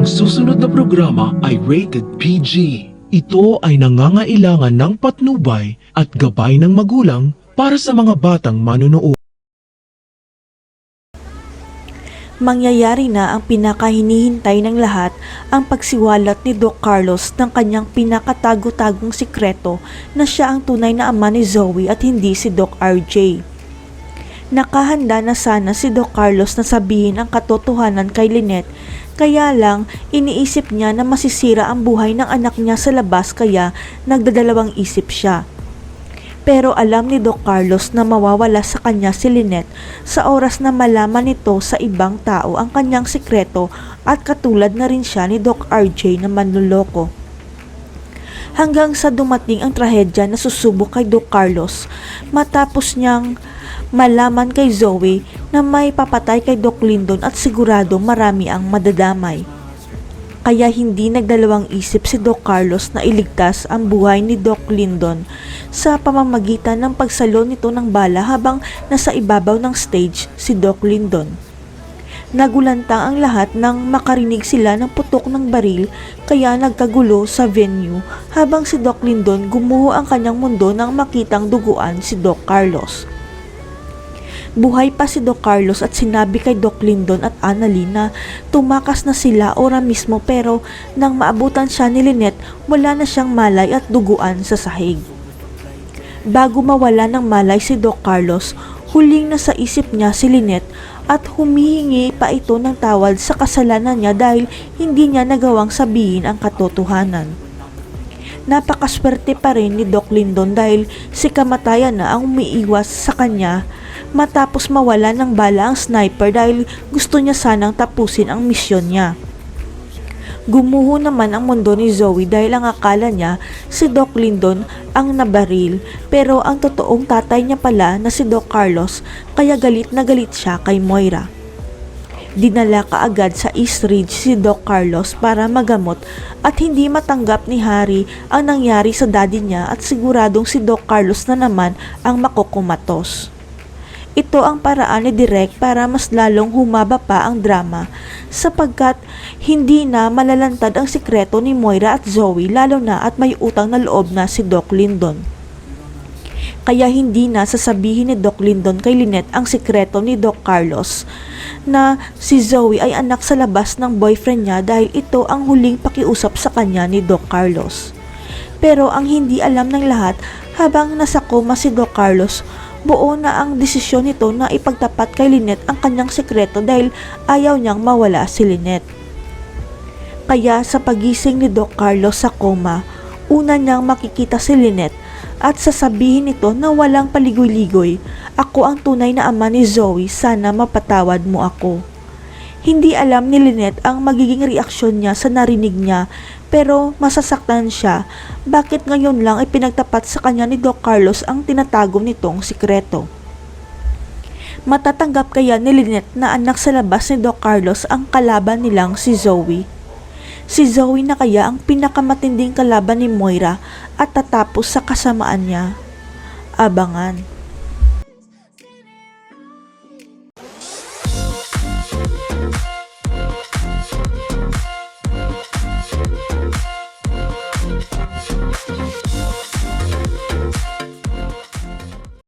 susunod na programa ay rated PG. Ito ay nangangailangan ng patnubay at gabay ng magulang para sa mga batang manonood. Mangyayari na ang pinakahinihintay ng lahat, ang pagsiwalat ni Doc Carlos ng kanyang pinakatago-tagong sikreto na siya ang tunay na ama ni Zoe at hindi si Doc RJ. Nakahanda na sana si Doc Carlos na sabihin ang katotohanan kay Lynette, kaya lang iniisip niya na masisira ang buhay ng anak niya sa labas kaya nagdadalawang isip siya. Pero alam ni Doc Carlos na mawawala sa kanya si Lynette sa oras na malaman nito sa ibang tao ang kanyang sikreto at katulad na rin siya ni Doc RJ na manloloko. Hanggang sa dumating ang trahedya na susubok kay Doc Carlos matapos niyang malaman kay Zoe na may papatay kay Doc Lyndon at sigurado marami ang madadamay. Kaya hindi nagdalawang isip si Doc Carlos na iligtas ang buhay ni Doc Lyndon sa pamamagitan ng pagsalo nito ng bala habang nasa ibabaw ng stage si Doc Lyndon. Nagulantang ang lahat nang makarinig sila ng putok ng baril kaya nagkagulo sa venue habang si Doc Lyndon gumuho ang kanyang mundo nang makitang duguan si Doc Carlos. Buhay pa si Doc Carlos at sinabi kay Doc Lyndon at Annalyn na tumakas na sila ora mismo pero nang maabutan siya ni Lynette wala na siyang malay at duguan sa sahig. Bago mawala ng malay si Doc Carlos, huling nasa isip niya si Lynette at humihingi pa ito ng tawad sa kasalanan niya dahil hindi niya nagawang sabihin ang katotohanan. Napakaswerte pa rin ni Doc Lyndon dahil si kamatayan na ang umiiwas sa kanya matapos mawala ng bala ang sniper dahil gusto niya sanang tapusin ang misyon niya. Gumuho naman ang mundo ni Zoe dahil ang akala niya si Doc Lyndon ang nabaril pero ang totoong tatay niya pala na si Doc Carlos kaya galit na galit siya kay Moira. Dinala kaagad sa East Ridge si Doc Carlos para magamot at hindi matanggap ni Harry ang nangyari sa daddy niya at siguradong si Doc Carlos na naman ang makukumatos. Ito ang paraan ni Direk para mas lalong humaba pa ang drama sapagkat hindi na malalantad ang sikreto ni Moira at Zoe lalo na at may utang na loob na si Doc Lyndon. Kaya hindi na sasabihin ni Doc Lyndon kay Lynette ang sikreto ni Doc Carlos na si Zoe ay anak sa labas ng boyfriend niya dahil ito ang huling pakiusap sa kanya ni Doc Carlos. Pero ang hindi alam ng lahat, habang nasa koma si Doc Carlos, buo na ang desisyon nito na ipagtapat kay Lynette ang kanyang sekreto dahil ayaw niyang mawala si Lynette. Kaya sa pagising ni Doc Carlos sa koma, una niyang makikita si Lynette at sasabihin nito na walang paligoy-ligoy, "Ako ang tunay na ama ni Zoe, sana mapatawad mo ako." Hindi alam ni Lynette ang magiging reaksyon niya sa narinig niya pero masasaktan siya. Bakit ngayon lang ipinagtapat sa kanya ni Doc Carlos ang tinatago nitong sikreto? Matatanggap kaya ni Lynette na anak sa labas ni Doc Carlos ang kalaban nilang si Zoe? Si Zoe na kaya ang pinakamatinding kalaban ni Moira at tatapos sa kasamaan niya? Abangan.